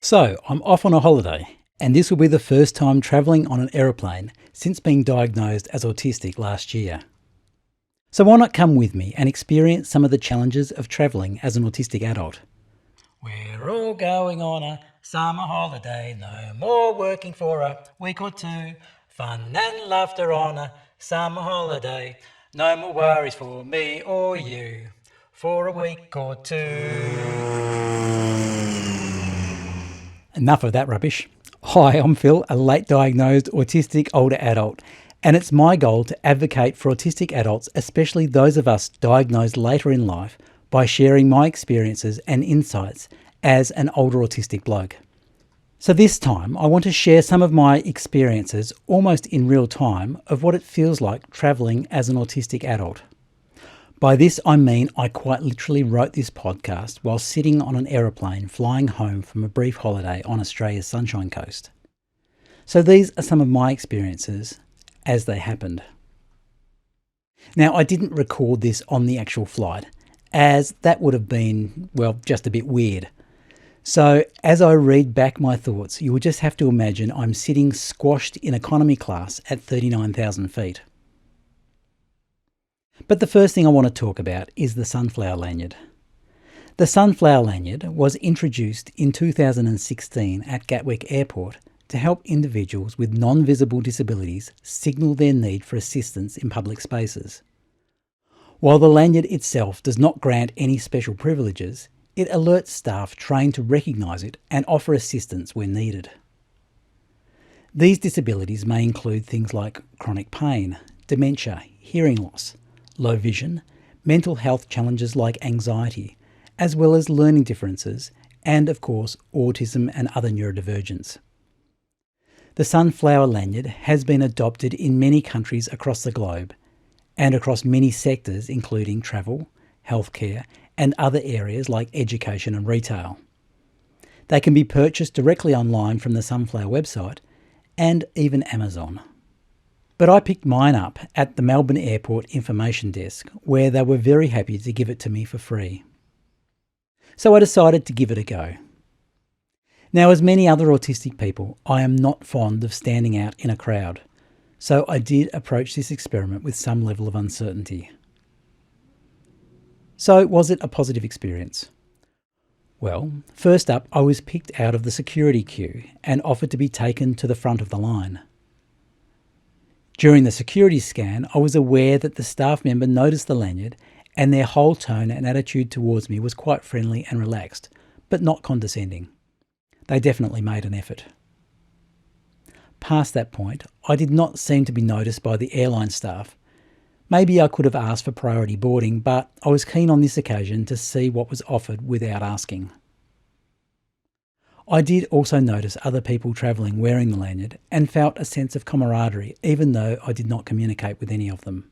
So, I'm off on a holiday, and this will be the first time travelling on an aeroplane since being diagnosed as autistic last year. So, why not come with me and experience some of the challenges of travelling as an autistic adult? We're all going on a summer holiday, no more working for a week or two. Fun and laughter on a summer holiday, no more worries for me or you for a week or two. Enough of that rubbish. Hi, I'm Phil, a late diagnosed autistic older adult, and it's my goal to advocate for autistic adults, especially those of us diagnosed later in life, by sharing my experiences and insights as an older autistic bloke. So this time, I want to share some of my experiences almost in real time of what it feels like travelling as an autistic adult. By this I mean I quite literally wrote this podcast while sitting on an aeroplane flying home from a brief holiday on Australia's Sunshine Coast. So these are some of my experiences as they happened. Now, I didn't record this on the actual flight, as that would have been, well, just a bit weird. So as I read back my thoughts, you will just have to imagine I'm sitting squashed in economy class at 39,000 feet. But the first thing I want to talk about is the Sunflower Lanyard. The Sunflower Lanyard was introduced in 2016 at Gatwick Airport to help individuals with non-visible disabilities signal their need for assistance in public spaces. While the lanyard itself does not grant any special privileges, it alerts staff trained to recognise it and offer assistance when needed. These disabilities may include things like chronic pain, dementia, hearing loss, low vision, mental health challenges like anxiety, as well as learning differences, and of course autism and other neurodivergence. The Sunflower Lanyard has been adopted in many countries across the globe and across many sectors including travel, healthcare, and other areas like education and retail. They can be purchased directly online from the Sunflower website and even Amazon. But I picked mine up at the Melbourne Airport information desk, where they were very happy to give it to me for free. So I decided to give it a go. Now, as many other autistic people, I am not fond of standing out in a crowd, so I did approach this experiment with some level of uncertainty. So was it a positive experience? Well, first up, I was picked out of the security queue and offered to be taken to the front of the line. During the security scan, I was aware that the staff member noticed the lanyard, and their whole tone and attitude towards me was quite friendly and relaxed, but not condescending. They definitely made an effort. Past that point, I did not seem to be noticed by the airline staff. Maybe I could have asked for priority boarding, but I was keen on this occasion to see what was offered without asking. I did also notice other people travelling wearing the lanyard and felt a sense of camaraderie, even though I did not communicate with any of them.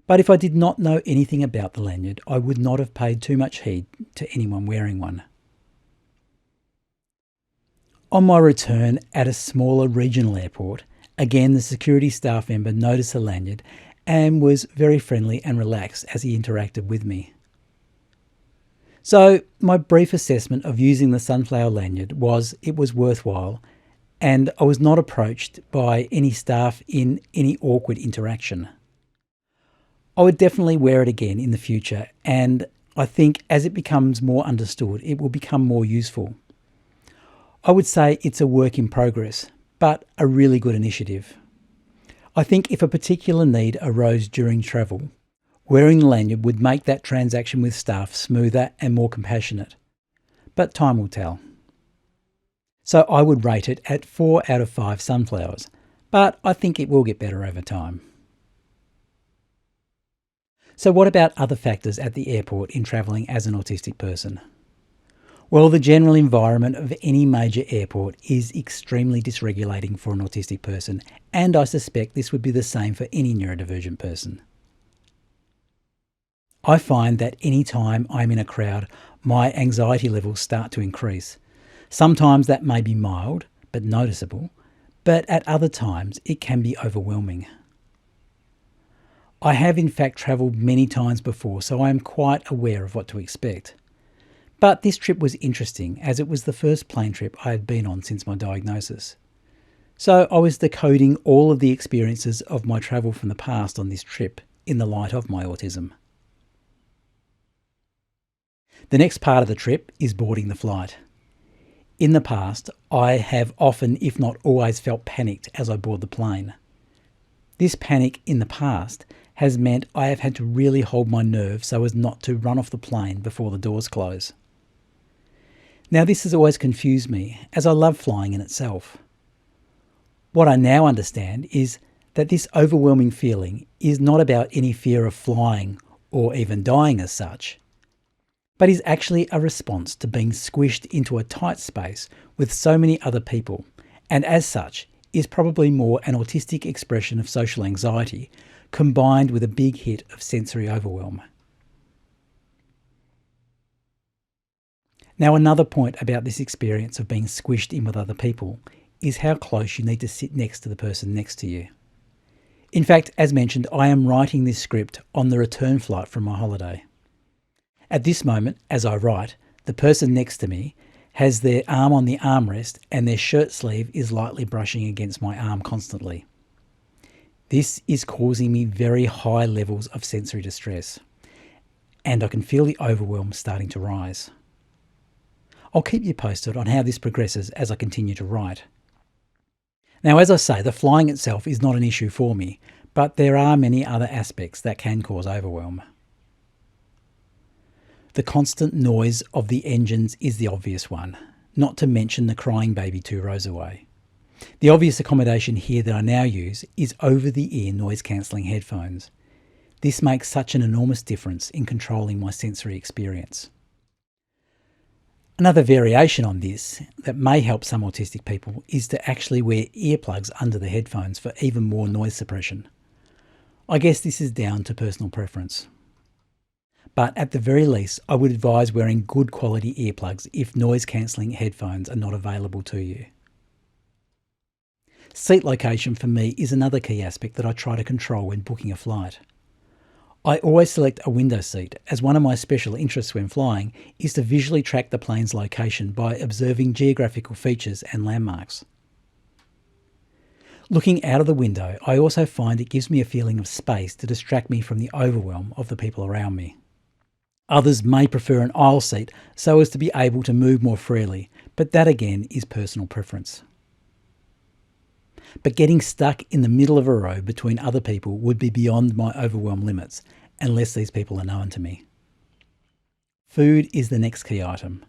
But if I did not know anything about the lanyard, I would not have paid too much heed to anyone wearing one. On my return at a smaller regional airport, again the security staff member noticed the lanyard and was very friendly and relaxed as he interacted with me. So my brief assessment of using the Sunflower Lanyard was it was worthwhile, and I was not approached by any staff in any awkward interaction. I would definitely wear it again in the future, and I think as it becomes more understood, it will become more useful. I would say it's a work in progress, but a really good initiative. I think if a particular need arose during travel, wearing the lanyard would make that transaction with staff smoother and more compassionate. But time will tell. So I would rate it at 4 out of 5 sunflowers, but I think it will get better over time. So what about other factors at the airport in travelling as an autistic person? Well, the general environment of any major airport is extremely dysregulating for an autistic person, and I suspect this would be the same for any neurodivergent person. I find that any time I'm in a crowd, my anxiety levels start to increase. Sometimes that may be mild but noticeable, but at other times it can be overwhelming. I have in fact travelled many times before, so I am quite aware of what to expect. But this trip was interesting as it was the first plane trip I had been on since my diagnosis. So I was decoding all of the experiences of my travel from the past on this trip in the light of my autism. The next part of the trip is boarding the flight. In the past, I have often, if not always, felt panicked as I board the plane. This panic in the past has meant I have had to really hold my nerve so as not to run off the plane before the doors close. Now, this has always confused me, as I love flying in itself. What I now understand is that this overwhelming feeling is not about any fear of flying or even dying as such, but is actually a response to being squished into a tight space with so many other people, and as such is probably more an autistic expression of social anxiety combined with a big hit of sensory overwhelm. Now, another point about this experience of being squished in with other people is how close you need to sit next to the person next to you. In fact, as mentioned, I am writing this script on the return flight from my holiday. At this moment, as I write, the person next to me has their arm on the armrest and their shirt sleeve is lightly brushing against my arm constantly. This is causing me very high levels of sensory distress, and I can feel the overwhelm starting to rise. I'll keep you posted on how this progresses as I continue to write. Now, as I say, the flying itself is not an issue for me, but there are many other aspects that can cause overwhelm. The constant noise of the engines is the obvious one, not to mention the crying baby 2 rows away. The obvious accommodation here that I now use is over-the-ear noise-cancelling headphones. This makes such an enormous difference in controlling my sensory experience. Another variation on this that may help some autistic people is to actually wear earplugs under the headphones for even more noise suppression. I guess this is down to personal preference. But at the very least, I would advise wearing good quality earplugs if noise-cancelling headphones are not available to you. Seat location for me is another key aspect that I try to control when booking a flight. I always select a window seat, as one of my special interests when flying is to visually track the plane's location by observing geographical features and landmarks. Looking out of the window, I also find it gives me a feeling of space to distract me from the overwhelm of the people around me. Others may prefer an aisle seat so as to be able to move more freely, but that again is personal preference. But getting stuck in the middle of a row between other people would be beyond my overwhelm limits, unless these people are known to me. Food is the next key item.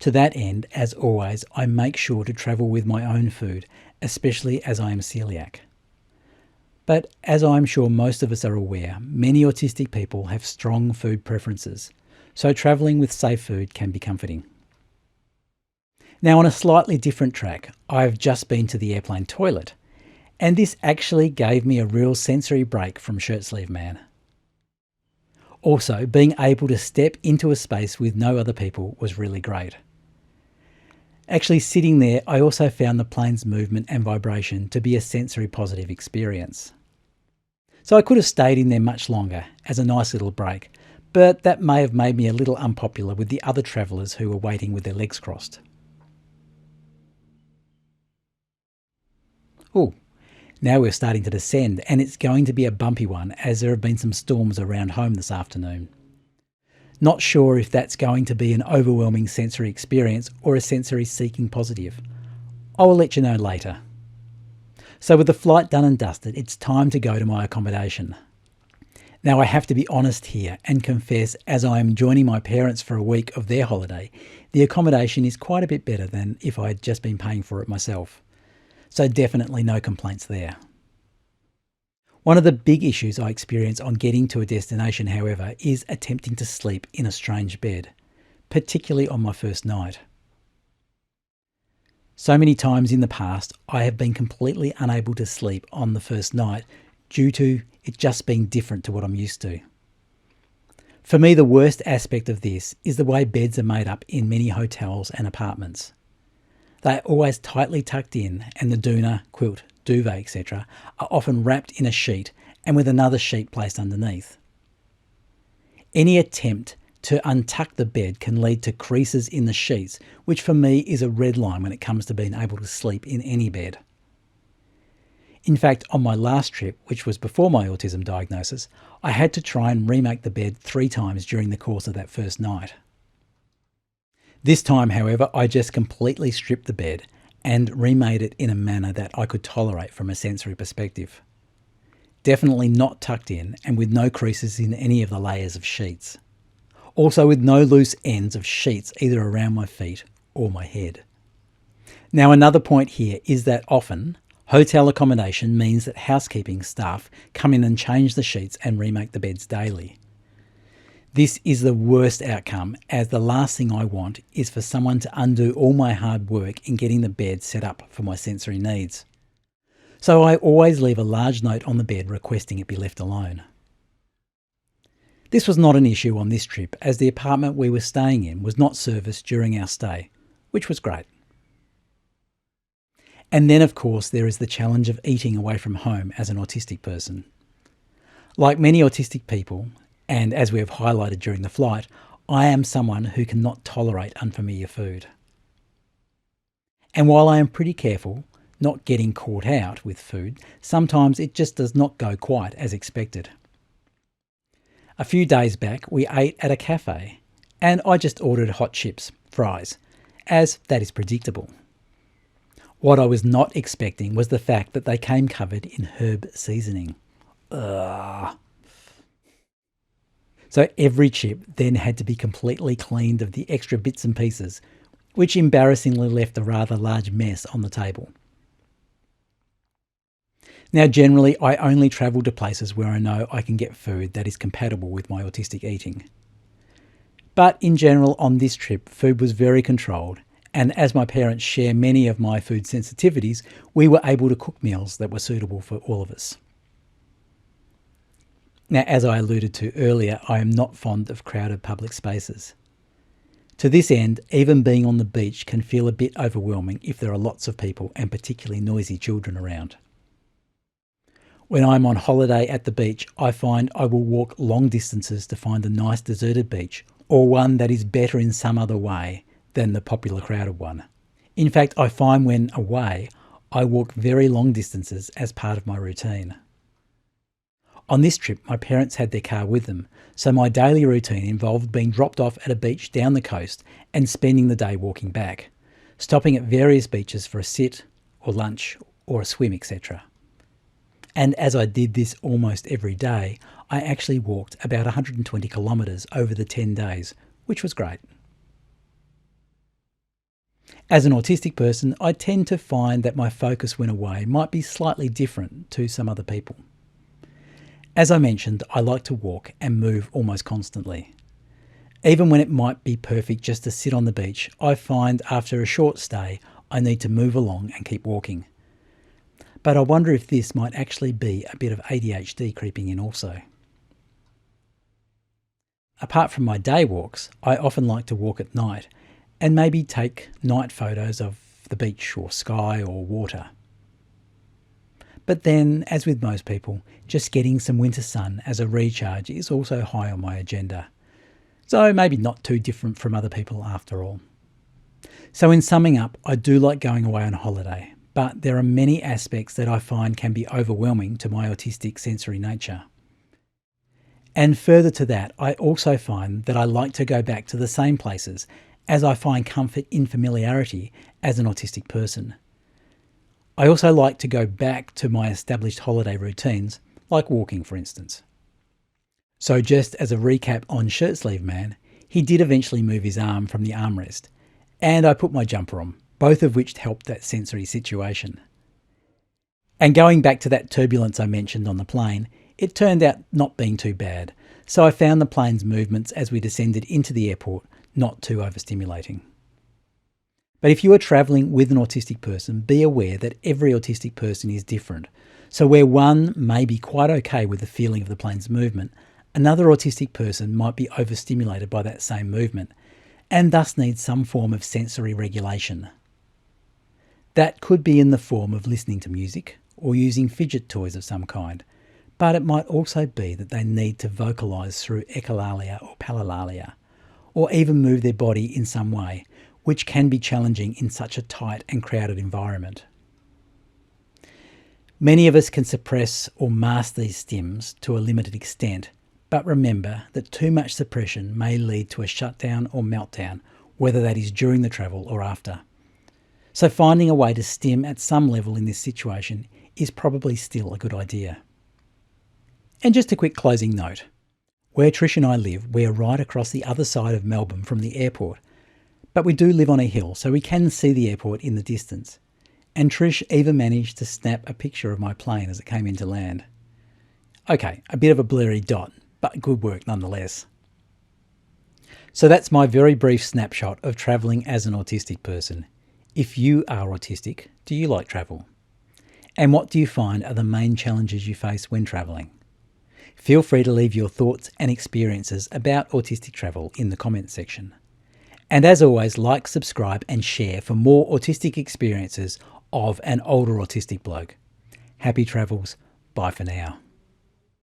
To that end, as always, I make sure to travel with my own food, especially as I am coeliac. But as I'm sure most of us are aware, many autistic people have strong food preferences, so travelling with safe food can be comforting. Now, on a slightly different track, I've just been to the airplane toilet, and this actually gave me a real sensory break from Shirt Sleeve Man. Also, being able to step into a space with no other people was really great. Actually, sitting there, I also found the plane's movement and vibration to be a sensory positive experience. So I could have stayed in there much longer as a nice little break, but that may have made me a little unpopular with the other travellers who were waiting with their legs crossed. Oh, now we're starting to descend, and it's going to be a bumpy one as there have been some storms around home this afternoon. Not sure if that's going to be an overwhelming sensory experience or a sensory seeking positive. I will let you know later. So with the flight done and dusted, it's time to go to my accommodation. Now I have to be honest here and confess, as I am joining my parents for a week of their holiday, the accommodation is quite a bit better than if I had just been paying for it myself. So definitely no complaints there. One of the big issues I experience on getting to a destination, however, is attempting to sleep in a strange bed, particularly on my first night. So many times in the past, I have been completely unable to sleep on the first night due to it just being different to what I'm used to. For me, the worst aspect of this is the way beds are made up in many hotels and apartments. They are always tightly tucked in, and the doona, quilt, duvet, etc. are often wrapped in a sheet and with another sheet placed underneath. Any attempt to untuck the bed can lead to creases in the sheets, which for me is a red line when it comes to being able to sleep in any bed. In fact, on my last trip, which was before my autism diagnosis, I had to try and remake the bed 3 times during the course of that first night. This time, however, I just completely stripped the bed and remade it in a manner that I could tolerate from a sensory perspective. Definitely not tucked in and with no creases in any of the layers of sheets. Also with no loose ends of sheets either around my feet or my head. Now another point here is that often hotel accommodation means that housekeeping staff come in and change the sheets and remake the beds daily. This is the worst outcome, as the last thing I want is for someone to undo all my hard work in getting the bed set up for my sensory needs. So I always leave a large note on the bed requesting it be left alone. This was not an issue on this trip, as the apartment we were staying in was not serviced during our stay, which was great. And then of course there is the challenge of eating away from home as an autistic person. Like many autistic people, and as we have highlighted during the flight, I am someone who cannot tolerate unfamiliar food. And while I am pretty careful not getting caught out with food, sometimes it just does not go quite as expected. A few days back we ate at a cafe and I just ordered hot chips, fries, as that is predictable. What I was not expecting was the fact that they came covered in herb seasoning. Ugh. So every chip then had to be completely cleaned of the extra bits and pieces, which embarrassingly left a rather large mess on the table. Now generally I only travel to places where I know I can get food that is compatible with my autistic eating. But in general on this trip food was very controlled, and as my parents share many of my food sensitivities, we were able to cook meals that were suitable for all of us. Now, as I alluded to earlier, I am not fond of crowded public spaces. To this end, even being on the beach can feel a bit overwhelming if there are lots of people and particularly noisy children around. When I'm on holiday at the beach, I find I will walk long distances to find a nice deserted beach, or one that is better in some other way than the popular crowded one. In fact, I find when away, I walk very long distances as part of my routine. On this trip, my parents had their car with them, so my daily routine involved being dropped off at a beach down the coast and spending the day walking back, stopping at various beaches for a sit or lunch or a swim, etc. And as I did this almost every day, I actually walked about 120 kilometres over the 10 days, which was great. As an autistic person, I tend to find that my focus when away might be slightly different to some other people. As I mentioned, I like to walk and move almost constantly. Even when it might be perfect just to sit on the beach, I find after a short stay, I need to move along and keep walking. But I wonder if this might actually be a bit of ADHD creeping in also. Apart from my day walks, I often like to walk at night and maybe take night photos of the beach or sky or water. But then, as with most people, just getting some winter sun as a recharge is also high on my agenda. So maybe not too different from other people after all. So in summing up, I do like going away on holiday, but there are many aspects that I find can be overwhelming to my autistic sensory nature. And further to that, I also find that I like to go back to the same places as I find comfort in familiarity as an autistic person. I also like to go back to my established holiday routines, like walking for instance. So just as a recap on Shirt Sleeve Man, he did eventually move his arm from the armrest, and I put my jumper on, both of which helped that sensory situation. And going back to that turbulence I mentioned on the plane, it turned out not being too bad, so I found the plane's movements as we descended into the airport not too overstimulating. But if you are travelling with an autistic person, be aware that every autistic person is different. So where one may be quite okay with the feeling of the plane's movement, another autistic person might be overstimulated by that same movement and thus need some form of sensory regulation. That could be in the form of listening to music or using fidget toys of some kind, but it might also be that they need to vocalise through echolalia or palalia, or even move their body in some way, which can be challenging in such a tight and crowded environment. Many of us can suppress or mask these stims to a limited extent, but remember that too much suppression may lead to a shutdown or meltdown, whether that is during the travel or after. So finding a way to stim at some level in this situation is probably still a good idea. And just a quick closing note. Where Trish and I live, we are right across the other side of Melbourne from the airport, but we do live on a hill, so we can see the airport in the distance. And Trish even managed to snap a picture of my plane as it came into land. Okay, a bit of a blurry dot, but good work nonetheless. So that's my very brief snapshot of travelling as an autistic person. If you are autistic, do you like travel? And what do you find are the main challenges you face when travelling? Feel free to leave your thoughts and experiences about autistic travel in the comments section. And as always, like, subscribe and share for more autistic experiences of an older autistic bloke. Happy travels. Bye for now.